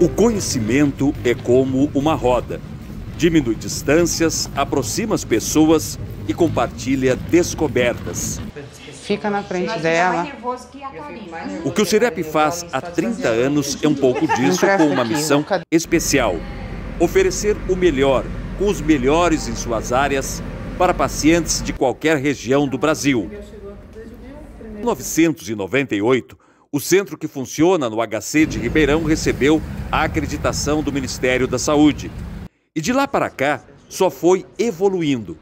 O conhecimento é como uma roda. Diminui distâncias, aproxima as pessoas e compartilha descobertas. Fica na frente dela. O que o CIREP faz há 30 anos é um pouco disso, com uma missão especial: oferecer o melhor, com os melhores em suas áreas, para pacientes de qualquer região do Brasil. Em 1998, o centro que funciona no HC de Ribeirão recebeu a acreditação do Ministério da Saúde. E de lá para cá, só foi evoluindo.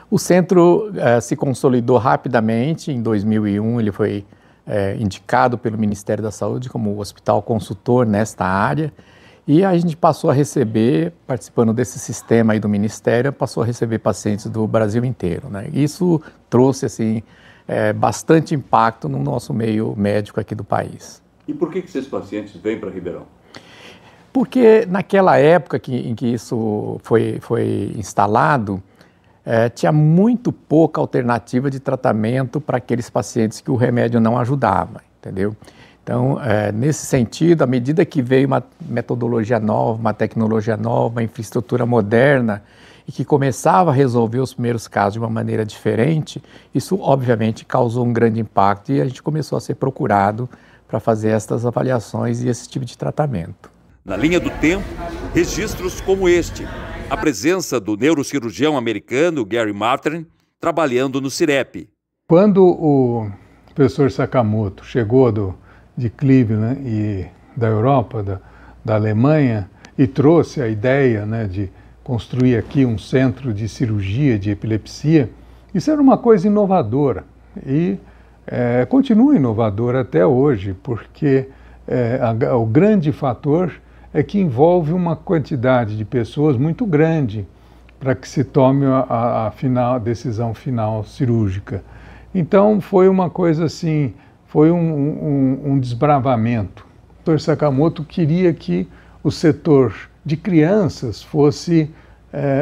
O centro se consolidou rapidamente. Em 2001, ele foi indicado pelo Ministério da Saúde como hospital consultor nesta área. E a gente passou a receber, participando desse sistema aí do Ministério, passou a receber pacientes do Brasil inteiro, né? Isso trouxe, assim, bastante impacto no nosso meio médico aqui do país. E por que esses pacientes vêm para Ribeirão? Porque naquela época em que isso foi instalado, tinha muito pouca alternativa de tratamento para aqueles pacientes que o remédio não ajudava, entendeu? Então, nesse sentido, à medida que veio uma metodologia nova, uma tecnologia nova, uma infraestrutura moderna e que começava a resolver os primeiros casos de uma maneira diferente, isso obviamente causou um grande impacto e a gente começou a ser procurado para fazer estas avaliações e esse tipo de tratamento. Na linha do tempo, registros como este, a presença do neurocirurgião americano Gary Martin trabalhando no CIREP. Quando o professor Sakamoto chegou de Cleveland e da Europa, da Alemanha, e trouxe a ideia, né, de construir aqui um centro de cirurgia de epilepsia, isso era uma coisa inovadora e continua inovadora até hoje, porque o grande fator é que envolve uma quantidade de pessoas muito grande para que se tome a decisão final cirúrgica. Então foi uma coisa assim, foi um desbravamento. O Dr. Sakamoto queria que o setor de crianças fosse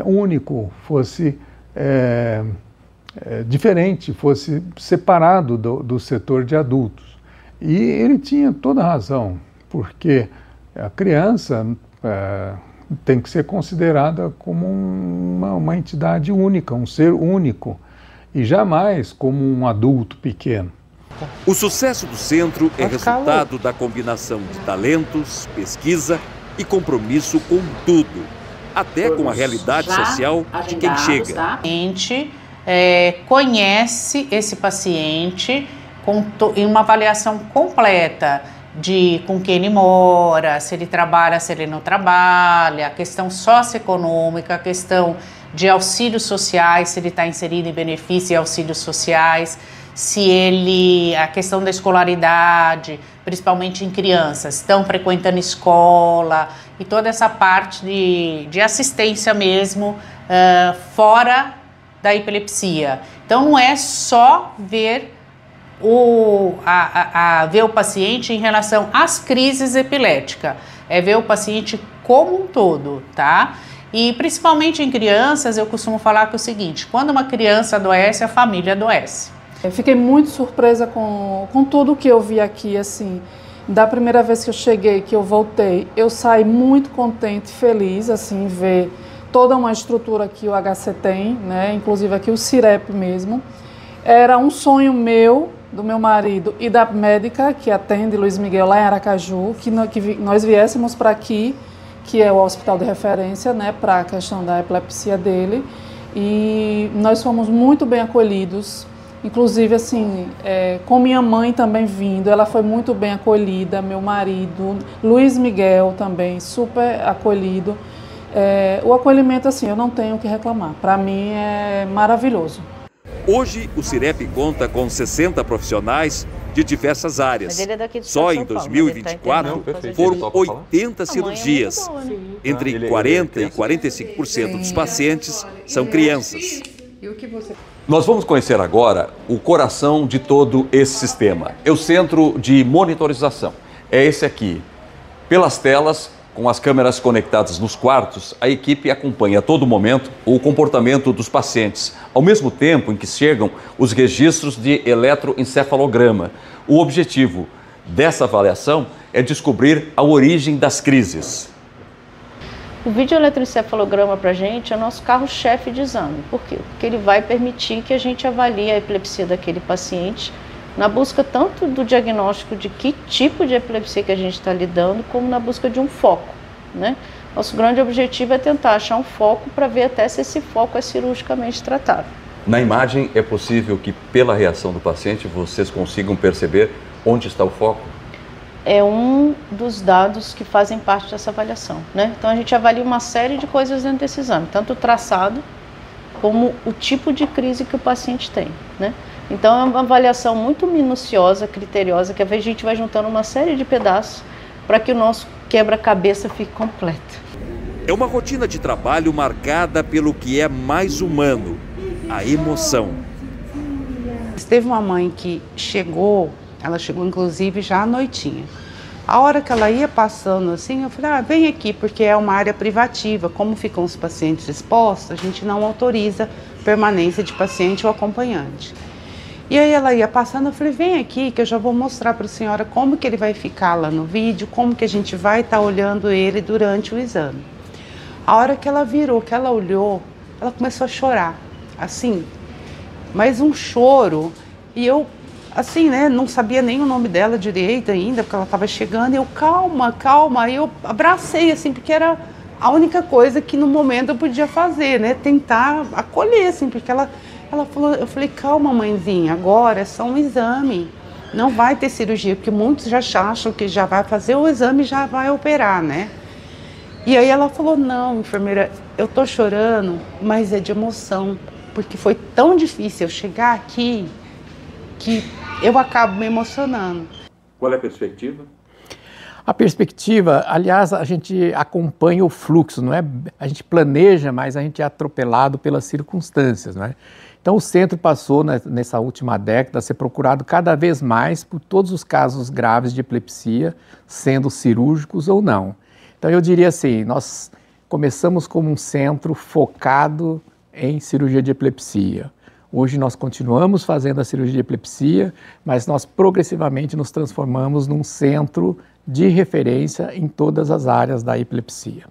único, fosse diferente, fosse separado do setor de adultos. E ele tinha toda a razão, porque a criança tem que ser considerada como uma entidade única, um ser único, e jamais como um adulto pequeno. O sucesso do centro é resultado da combinação de talentos, pesquisa e compromisso com tudo, até com a realidade social de quem chega. A gente conhece esse paciente em uma avaliação completa de com quem ele mora, se ele trabalha, se ele não trabalha, a questão socioeconômica, a questão de auxílios sociais, se ele está inserido em benefícios e auxílios sociais, a questão da escolaridade, principalmente em crianças, estão frequentando escola e toda essa parte de assistência mesmo fora da epilepsia. Então não é só ver ver o paciente em relação às crises epiléticas, é ver o paciente como um todo, tá? E principalmente em crianças, eu costumo falar que é o seguinte: quando uma criança adoece, a família adoece. Eu fiquei muito surpresa com tudo que eu vi aqui, assim, da primeira vez que eu cheguei, que eu voltei, eu saí muito contente, feliz, assim, ver toda uma estrutura que o HC tem, né, inclusive aqui o CIREP mesmo. Era um sonho meu, do meu marido e da médica que atende, Luiz Miguel, lá em Aracaju, que nós viéssemos para aqui, que é o hospital de referência, né, para a questão da epilepsia dele, e nós fomos muito bem acolhidos. Inclusive, assim, com minha mãe também vindo, ela foi muito bem acolhida, meu marido, Luiz Miguel também, super acolhido. O acolhimento, assim, eu não tenho o que reclamar, para mim é maravilhoso. Hoje, o CIREP conta com 60 profissionais de diversas áreas. Só em 2024 foram 80 cirurgias. Entre 40% e 45% dos pacientes são crianças. Nós vamos conhecer agora o coração de todo esse sistema. É o centro de monitorização. É esse aqui. Pelas telas, com as câmeras conectadas nos quartos, a equipe acompanha a todo momento o comportamento dos pacientes, ao mesmo tempo em que chegam os registros de eletroencefalograma. O objetivo dessa avaliação é descobrir a origem das crises. O videoeletroencefalograma para a gente é o nosso carro-chefe de exame. Por quê? Porque ele vai permitir que a gente avalie a epilepsia daquele paciente na busca tanto do diagnóstico de que tipo de epilepsia que a gente está lidando, como na busca de um foco, né? Nosso grande objetivo é tentar achar um foco para ver até se esse foco é cirurgicamente tratável. Na imagem, é possível que, pela reação do paciente, vocês consigam perceber onde está o foco? É um dos dados que fazem parte dessa avaliação, né? Então a gente avalia uma série de coisas dentro desse exame, tanto o traçado como o tipo de crise que o paciente tem, né? Então é uma avaliação muito minuciosa, criteriosa, que a gente vai juntando uma série de pedaços para que o nosso quebra-cabeça fique completo. É uma rotina de trabalho marcada pelo que é mais humano, a emoção. Teve uma mãe que chegou, ela chegou inclusive já à noitinha. A hora que ela ia passando assim, eu falei, vem aqui, porque é uma área privativa. Como ficam os pacientes expostos, a gente não autoriza permanência de paciente ou acompanhante. E aí ela ia passando, eu falei, vem aqui que eu já vou mostrar para a senhora como que ele vai ficar lá no vídeo, como que a gente vai estar olhando ele durante o exame. A hora que ela virou, que ela olhou, ela começou a chorar, assim, mas um choro, e eu, assim, né, não sabia nem o nome dela direito ainda, porque ela estava chegando, e eu, calma, calma, e eu abracei, assim, porque era a única coisa que no momento eu podia fazer, né, tentar acolher, assim, porque ela falou, eu falei, calma, mãezinha, agora é só um exame, não vai ter cirurgia, porque muitos já acham que já vai fazer o exame e já vai operar, né. E aí ela falou, não, enfermeira, eu tô chorando, mas é de emoção, porque foi tão difícil eu chegar aqui que eu acabo me emocionando. Qual é a perspectiva? A perspectiva, aliás, a gente acompanha o fluxo, não é? A gente planeja, mas a gente é atropelado pelas circunstâncias, não é? Então o centro passou, nessa última década, a ser procurado cada vez mais por todos os casos graves de epilepsia, sendo cirúrgicos ou não. Então eu diria assim, nós começamos como um centro focado em cirurgia de epilepsia. Hoje nós continuamos fazendo a cirurgia de epilepsia, mas nós progressivamente nos transformamos num centro de referência em todas as áreas da epilepsia.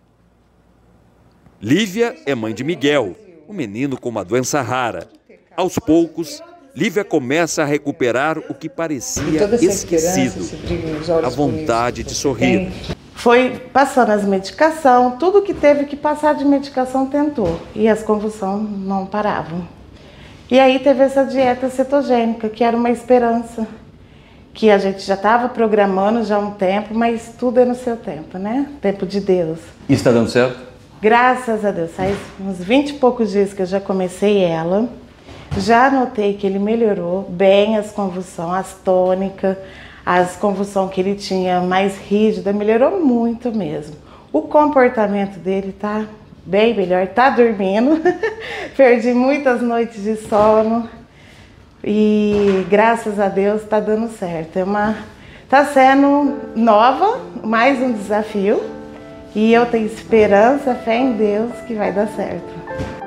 Lívia é mãe de Miguel, um menino com uma doença rara. Aos poucos, Lívia começa a recuperar o que parecia esquecido, a vontade de sorrir. Foi passando as medicações, tudo que teve que passar de medicação tentou, e as convulsões não paravam. E aí teve essa dieta cetogênica, que era uma esperança, que a gente já estava programando já há um tempo, mas tudo é no seu tempo, né? Tempo de Deus. E está dando certo? Graças a Deus, faz uns 20 e poucos dias que eu já comecei ela, já notei que ele melhorou bem as convulsões, as tônicas, as convulsões que ele tinha mais rígida, melhorou muito mesmo. O comportamento dele tá bem melhor, tá dormindo, perdi muitas noites de sono e graças a Deus tá dando certo. Tá sendo nova, mais um desafio e eu tenho esperança, fé em Deus que vai dar certo.